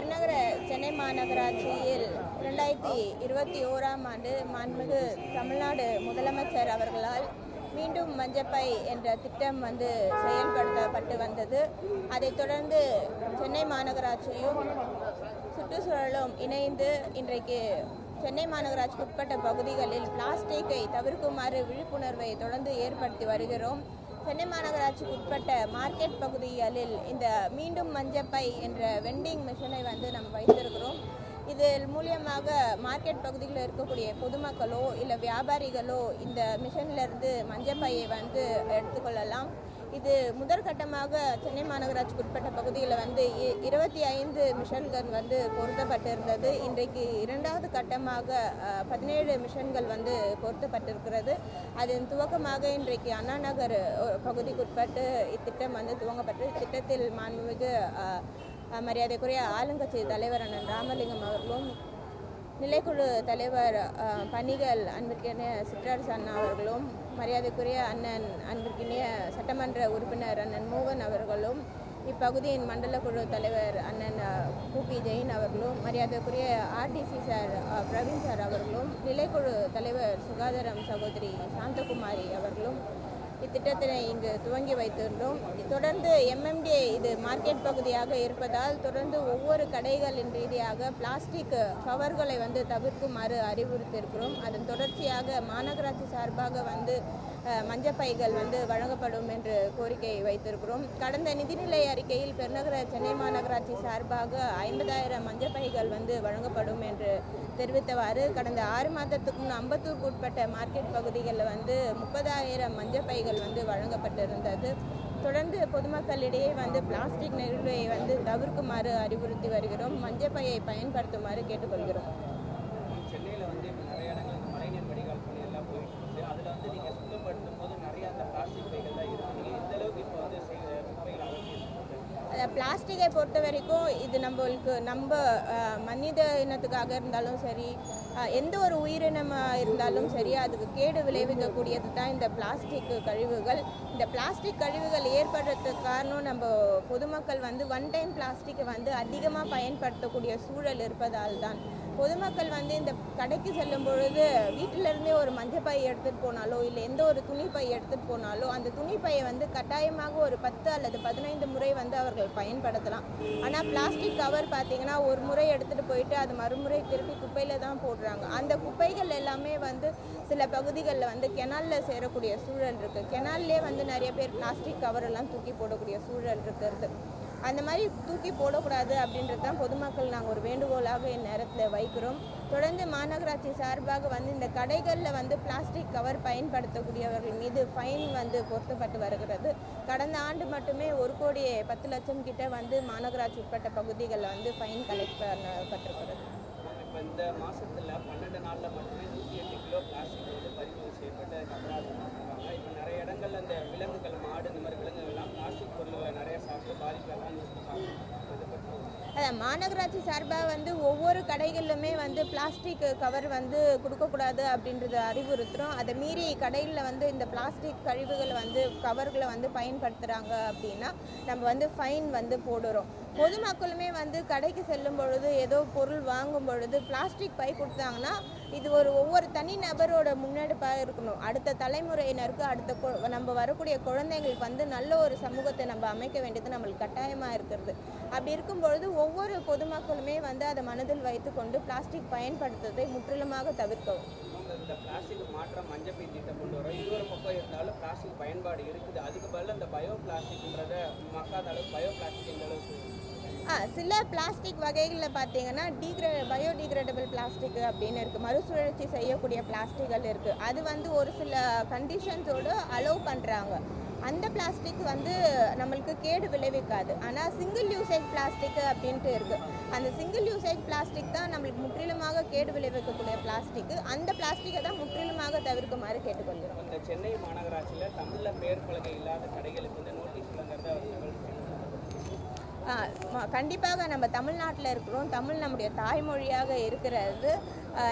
பெருநகர சென்னை மாநகராட்சியில் 2021ஆம் ஆண்டு மாண்புமிகு தமிழ்நாடு முதலமைச்சர் அவர்களால் மீண்டும் மஞ்சப்பை என்ற திட்டம் செயல்படுத்தப்பட்டு வந்தது. அதைத் தொடர்ந்து சென்னை மாநகராட்சியும் சுற்றுச்சூழலும் இணைந்து இன்றைக்கு சென்னை மாநகராட்சிக்கு உட்பட்ட பகுதிகளில் பிளாஸ்டிக்கை தவிர்க்குமாறு விழிப்புணர்வை தொடர்ந்து ஏற்படுத்தி வருகிறோம். சென்னை மாநகராட்சிக்கு உட்பட்ட மார்க்கெட் பகுதிகளில் இந்த மீண்டும் மஞ்சப்பை என்ற வெண்டிங் மிஷினை நம்ம வைத்திருக்கிறோம். இதன் மூலியமாக மார்க்கெட் பகுதிகளில் இருக்கக்கூடிய பொதுமக்களோ இல்லை வியாபாரிகளோ இந்த மிஷின்லேருந்து மஞ்சப்பையை எடுத்துக்கொள்ளலாம். இது முதற்கட்டமாக சென்னை மாநகராட்சிக்கு உட்பட்ட பகுதியில் 25 மிஷன்கள் பொருத்தப்பட்டிருந்தது. இன்றைக்கு இரண்டாவது கட்டமாக 17 மிஷன்கள் பொருத்தப்பட்டிருக்கிறது. அதன் துவக்கமாக இன்றைக்கு அண்ணா நகர் பகுதிக்குட்பட்டு இத்திட்டம் துவங்கப்பட்டு திட்டத்தில் மாண்புமிகு மரியாதைக்குரிய ஆளுங்கட்சி தலைவர் அண்ணன் ராமலிங்கம் அவர்களும் நிலைக்குழு தலைவர் பணிகள் அன்பிற்கினிய சிற்றரசு அண்ணா அவர்களும் மரியாதைக்குரிய அண்ணன் அன்பிற்கினிய சட்டமன்ற உறுப்பினர் அண்ணன் மோகன் அவர்களும் இப்பகுதியின் மண்டல குழு தலைவர் அண்ணன் கூபி ஜெயின் அவர்களும் மரியாதைக்குரிய ஆர்டிசி சார் பிரவீன் சார் அவர்களும் நிலைக்குழு தலைவர் சுகாதாரம் சகோதரி சாந்தகுமாரி அவர்களும் இத்திட்டத்தினை இங்கு துவங்கி வைத்திருந்தோம். தொடர்ந்து MMDA இது மார்க்கெட் பகுதியாக இருப்பதால் தொடர்ந்து ஒவ்வொரு கடைகளின் ரீதியாக பிளாஸ்டிக் கவர்களை தவிர்க்குமாறு அறிவுறுத்தியிருக்கிறோம். அதன் தொடர்ச்சியாக மாநகராட்சி சார்பாக மஞ்சப்பைகள் வழங்கப்படும் என்று கோரிக்கை வைத்திருக்கிறோம். கடந்த நிதிநிலை அறிக்கையில் பெருநகர சென்னை மாநகராட்சி சார்பாக 50,000 மஞ்சப்பைகள் வழங்கப்படும் என்று தெரிவித்தவாறு கடந்த 6 மாதத்துக்கு முன் அம்பத்தூருக்கு உட்பட்ட மார்க்கெட் பகுதிகளில் 30,000 மஞ்சப்பைகள் வழங்கப்பட்டிருந்தது. தொடர்ந்து பொதுமக்களிடையே பிளாஸ்டிக் நெகிழியை தவிர்க்குமாறு அறிவுறுத்தி வருகிறோம். மஞ்சப்பையை பயன்படுத்துமாறு கேட்டுக்கொள்கிறோம். சென்னையில் நிறைய இடங்கள் மழைநீர் வடிகால் பணி எல்லாம் போயிட்டு இருக்கு. அதில் நீங்கள் சுத்தப்படுத்தும் போது நிறைய அந்த பிளாஸ்டிக் பைகள் தான் இருக்குது. இந்த அளவுக்கு இப்போ பிளாஸ்டிக்கை பொறுத்த வரைக்கும் இது நம்ம மனித இனத்துக்காக இருந்தாலும் சரி, எந்த ஒரு உயிரினமாக இருந்தாலும் சரி, அதுக்கு கேடு விளைவிக்கக்கூடியது தான் இந்த பிளாஸ்டிக் கழிவுகள். இந்த பிளாஸ்டிக் கழிவுகள் ஏற்படுறதுக்கு காரணம் நம்ம பொதுமக்கள் ஒன் டைம் பிளாஸ்டிக்கை அதிகமாக பயன்படுத்தக்கூடிய சூழல் இருப்பதால் தான். பொதுமக்கள் இந்த கடைக்கு செல்லும் பொழுது வீட்டிலேருந்தே ஒரு மஞ்சப்பை எடுத்துகிட்டு போனாலோ இல்லை எந்த ஒரு துணிப்பை எடுத்துகிட்டு போனாலோ அந்த துணிப்பையை கட்டாயமாக ஒரு 10 அல்லது 15 முறை அவர்கள் பயன்படுத்தலாம். ஆனால் பிளாஸ்டிக் கவர் பார்த்திங்கன்னா ஒரு முறை எடுத்துகிட்டு போயிட்டு அது மறுமுறை திருப்பி குப்பையில் தான் போடுறாங்க. அந்த குப்பைகள் எல்லாமே சில பகுதிகளில் கெனாலில் சேரக்கூடிய சூழல் இருக்குது. கெனால்லே நிறைய பேர் பிளாஸ்டிக் கவரெல்லாம் தூக்கி போடக்கூடிய சூழல் இருக்கிறது. அந்த மாதிரி தூக்கி போடக்கூடாது அப்படின்றது தான் பொதுமக்கள் நாங்கள் ஒரு வேண்டுகோளாக இந்நேரத்தில் வைக்கிறோம். தொடர்ந்து மாநகராட்சி சார்பாக இந்த கடைகளில் பிளாஸ்டிக் கவர் பயன்படுத்தக்கூடியவர்கள் மீது ஃபைன் பொருத்தப்பட்டு வருகிறது. கடந்த ஆண்டு மட்டுமே 1,10,00,000 கிட்ட மாநகராட்சி உட்பட்ட பகுதிகளில் ஃபைன் கலெக்ட் பண்ணப்பட்டிருக்கிறது. இந்த மாதத்தில் 12 நாளில் மட்டுமே 108 கிலோ பிளாஸ்டிக் பறிமுதல் செய்யப்பட்டு அபராதம். இப்போ நிறைய இடங்கள்ல அந்த விலங்குகள், மாடு, இந்த மாதிரி விலங்குகள்லாம் பிளாஸ்டிக் பொருள்களை நிறைய சாப்பிட்டு பாதிப்பெல்லாம் அதான் மாநகராட்சி சார்பாக ஒவ்வொரு கடைகளிலுமே பிளாஸ்டிக் கவர் கொடுக்கக்கூடாது அப்படின்றத அறிவுறுத்துகிறோம். அதை மீறி கடையில் இந்த பிளாஸ்டிக் கழிவுகள் கவர்களை பயன்படுத்துகிறாங்க அப்படின்னா நம்ம ஃபைன் போடுறோம். பொதுமக்களுமே கடைக்கு செல்லும் பொழுது ஏதோ பொருள் வாங்கும் பொழுது பிளாஸ்டிக் பை கொடுத்தாங்கன்னா இது ஒவ்வொரு தனி நபரோட முன்னெடுப்பாக இருக்கணும். அடுத்த தலைமுறையினருக்கு நம்ம வரக்கூடிய குழந்தைங்களுக்கு நல்ல ஒரு சமூகத்தை நம்ம அமைக்க வேண்டியது நம்மளுக்கு கட்டாயமாக இருக்கிறது. அப்படி இருக்கும் பொழுது ஒவ்வொரு பொதுமக்களுமே அதை மனதில் வைத்துக்கொண்டு பிளாஸ்டிக் பயன்படுத்துவதை முற்றிலுமாக தவிர்க்கவும். இந்த பிளாஸ்டிக் மாற்றம் மஞ்சப்பை திட்டம் கொண்டு வரோம். இன்னொரு பக்கம் இருந்தாலும் பிளாஸ்டிக் பயன்பாடு இருக்குது. அதுக்கு பதில் இந்த பயோ பிளாஸ்டிக்ன்றத மக்காத அளவுக்கு பயோ பிளாஸ்டிக் இந்த அளவுக்கு சில பிளாஸ்டிக் வகைகளில் பார்த்தீங்கன்னா பயோடிகிரேடபிள் பிளாஸ்டிக் அப்படின்னு இருக்குது. மறுசுழற்சி செய்யக்கூடிய பிளாஸ்டிக்கள் இருக்குது. அது ஒரு சில கண்டிஷன்ஸோடு அலோவ் பண்ணுறாங்க. அந்த பிளாஸ்டிக் நம்மளுக்கு கேடு விளைவிக்காது. ஆனால் சிங்கிள் யூசேஜ் பிளாஸ்டிக் அப்படின்ட்டு இருக்குது. அந்த சிங்கிள் யூசேஜ் பிளாஸ்டிக் தான் நம்மளுக்கு முற்றிலுமாக கேடு விளைவிக்கக்கூடிய பிளாஸ்டிக். அந்த பிளாஸ்டிக்கை தான் முற்றிலுமாக தவிர்க்குமாறு கேட்டுக்கொள்கிறோம். இந்த சென்னை மாநகராட்சியில் தமிழில் பெயர் பலகை இல்லாத கடைகளுக்கு நோட்டீஸ் வழங்குறத கண்டிப்பாக நம்ம தமிழ்நாட்டில் இருக்கிறோம். தமிழ் நம்முடைய தாய்மொழியாக இருக்கிறது.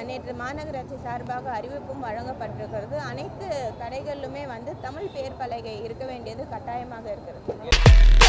நேற்று மாநகராட்சி சார்பாக அறிவிப்பும் வழங்கப்பட்டிருக்கிறது. அனைத்து கடைகளிலுமே தமிழ் பெயர் பலகை இருக்க வேண்டியது கட்டாயமாக இருக்கிறது.